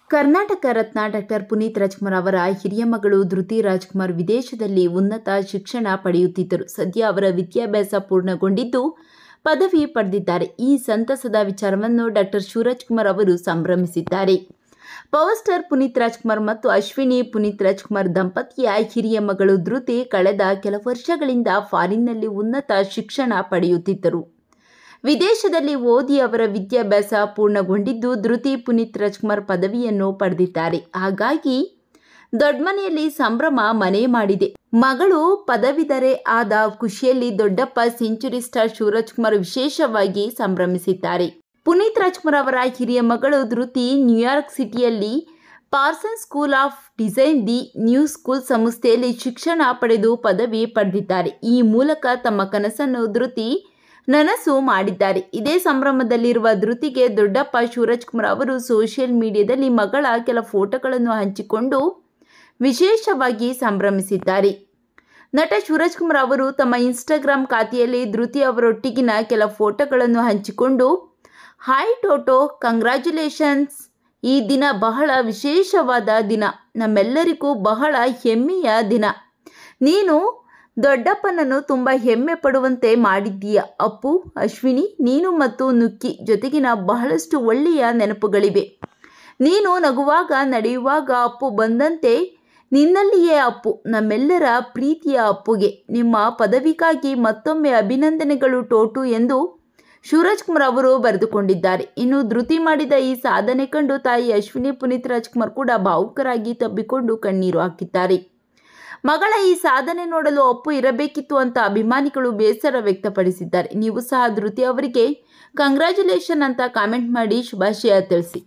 Karnataka Ratna doctor Puneeth Rajkumar ಅವರ ಹಿರಿಯ ಮಗಳು ಧೃತಿ ರಾಜ್ಕುಮಾರ್ ವಿದೇಶದಲ್ಲಿ ಉನ್ನತ ಶಿಕ್ಷಣ ಪಡೆಯುತ್ತಿದ್ದರು. ಸದ್ಯ ಅವರ ವಿದ್ಯಾಭ್ಯಾಸ ಪೂರ್ಣಗೊಂಡಿದ್ದು ಪದವಿ ಪಡೆದಿದ್ದಾರೆ. ಈ ಸಂತಸದ ವಿಚಾರವನ್ನು ಡಾಕ್ಟರ್ ಶಿವರಾಜ್ಕುಮಾರ್ ಅವರು ಸಂಭ್ರಮಿಸಿದ್ದಾರೆ. ಪವರ್ ಸ್ಟಾರ್ ಪುನೀತ್ ರಾಜ್ಕುಮಾರ್ ಮತ್ತು ಅಶ್ವಿನಿ ಪುನೀತ್ ರಾಜ್ಕುಮಾರ್ ದಂಪತಿಯ ಹಿರಿಯ ಮಗಳು ಧೃತಿ ಕಳೆದ ಕೆಲ ವರ್ಷಗಳಿಂದ ಫಾರಿನ್ನಲ್ಲಿ ಉನ್ನತ ಶಿಕ್ಷಣ ಪಡೆಯುತ್ತಿದ್ದರು. ವಿದೇಶದಲ್ಲಿ ಓದಿ ಅವರ ವಿದ್ಯಾಭ್ಯಾಸ ಪೂರ್ಣಗೊಂಡಿದ್ದು ಧೃತಿ ಪುನೀತ್ ರಾಜ್ಕುಮಾರ್ ಪದವಿಯನ್ನು ಪಡೆದಿದ್ದಾರೆ. ಹಾಗಾಗಿ ದೊಡ್ಡಮನೆಯಲ್ಲಿ ಸಂಭ್ರಮ ಮನೆ ಮಾಡಿದೆ. ಮಗಳು ಪದವೀಧರೆ ಆದ ಖುಷಿಯಲ್ಲಿ ದೊಡ್ಡಪ್ಪ ಸೆಂಚುರಿ ಸ್ಟಾರ್ ಶಿವರಾಜ್ಕುಮಾರ್ ವಿಶೇಷವಾಗಿ ಸಂಭ್ರಮಿಸಿದ್ದಾರೆ. ಪುನೀತ್ ರಾಜ್ಕುಮಾರ್ ಅವರ ಹಿರಿಯ ಮಗಳು ಧೃತಿ ನ್ಯೂಯಾರ್ಕ್ ಸಿಟಿಯಲ್ಲಿ Parson school of design the new school ಸಂಸ್ಥೆಯಲ್ಲಿ ಶಿಕ್ಷಣ ಪಡೆದು ಪದವಿ ಪಡೆದಿದ್ದಾರೆ. ಈ ಮೂಲಕ ತಮ್ಮ ಕನಸನ್ನು ಧೃತಿ ನನಸು ಮಾಡಿದ್ದಾರೆ. ಇದೇ ಸಂಭ್ರಮದಲ್ಲಿರುವ ಧೃತಿಗೆ ದೊಡ್ಡಪ್ಪ ಶಿವರಾಜ್ಕುಮಾರ್ ಅವರು ಸೋಷಿಯಲ್ ಮೀಡಿಯಾದಲ್ಲಿ ಮಗಳ ಕೆಲ ಫೋಟೋಗಳನ್ನು ಹಂಚಿಕೊಂಡು ವಿಶೇಷವಾಗಿ ಸಂಭ್ರಮಿಸಿದ್ದಾರೆ. ನಟ ಶಿವರಾಜ್ಕುಮಾರ್ ಅವರು ತಮ್ಮ ಇನ್ಸ್ಟಾಗ್ರಾಮ್ ಖಾತೆಯಲ್ಲಿ ಧೃತಿ ಅವರೊಟ್ಟಿಗಿನ ಕೆಲ ಫೋಟೋಗಳನ್ನು ಹಂಚಿಕೊಂಡು ಹಾಯ್ ಟೋಟೋ, ಕಂಗ್ರ್ಯಾಚುಲೇಷನ್ಸ್. ಈ ದಿನ ಬಹಳ ವಿಶೇಷವಾದ ದಿನ, ನಮ್ಮೆಲ್ಲರಿಗೂ ಬಹಳ ಹೆಮ್ಮೆಯ ದಿನ. ನೀನು ದೊಡ್ಡಪ್ಪನನ್ನು ತುಂಬ ಹೆಮ್ಮೆ ಪಡುವಂತೆ ಮಾಡಿದ್ದೀಯ ಅಪ್ಪು. ಅಶ್ವಿನಿ, ನೀನು ಮತ್ತು ನುಕ್ಕಿ ಜೊತೆಗಿನ ಬಹಳಷ್ಟು ಒಳ್ಳೆಯ ನೆನಪುಗಳಿವೆ. ನೀನು ನಗುವಾಗ ನಡೆಯುವಾಗ ಅಪ್ಪು ಬಂದಂತೆ ನಿನ್ನಲ್ಲಿಯೇ ಅಪ್ಪು. ನಮ್ಮೆಲ್ಲರ ಪ್ರೀತಿಯ ಅಪ್ಪುಗೆ ನಿಮ್ಮ ಪದವಿಗಾಗಿ ಮತ್ತೊಮ್ಮೆ ಅಭಿನಂದನೆಗಳು ಟೋಟು ಎಂದು ಶಿವರಾಜ್ಕುಮಾರ್ ಅವರು ಬರೆದುಕೊಂಡಿದ್ದಾರೆ. ಇನ್ನು ಧೃತಿ ಮಾಡಿದ ಈ ಸಾಧನೆ ಕಂಡು ತಾಯಿ ಅಶ್ವಿನಿ ಪುನೀತ್ ರಾಜ್ಕುಮಾರ್ ಕೂಡ ಭಾವುಕರಾಗಿ ತಬ್ಬಿಕೊಂಡು ಕಣ್ಣೀರು ಹಾಕಿದ್ದಾರೆ. ಮಗಳ ಈ ಸಾಧನೆ ನೋಡಲು ಅಪ್ಪು ಇರಬೇಕಿತ್ತು ಅಂತ ಅಭಿಮಾನಿಗಳು ಬೇಸರ ವ್ಯಕ್ತಪಡಿಸಿದ್ದಾರೆ. ನೀವು ಸಹ ಧೃತಿ ಅವರಿಗೆ ಕಂಗ್ರ್ಯಾಚುಲೇಷನ್ ಅಂತ ಕಾಮೆಂಟ್ ಮಾಡಿ ಶುಭಾಶಯ ತಿಳಿಸಿ.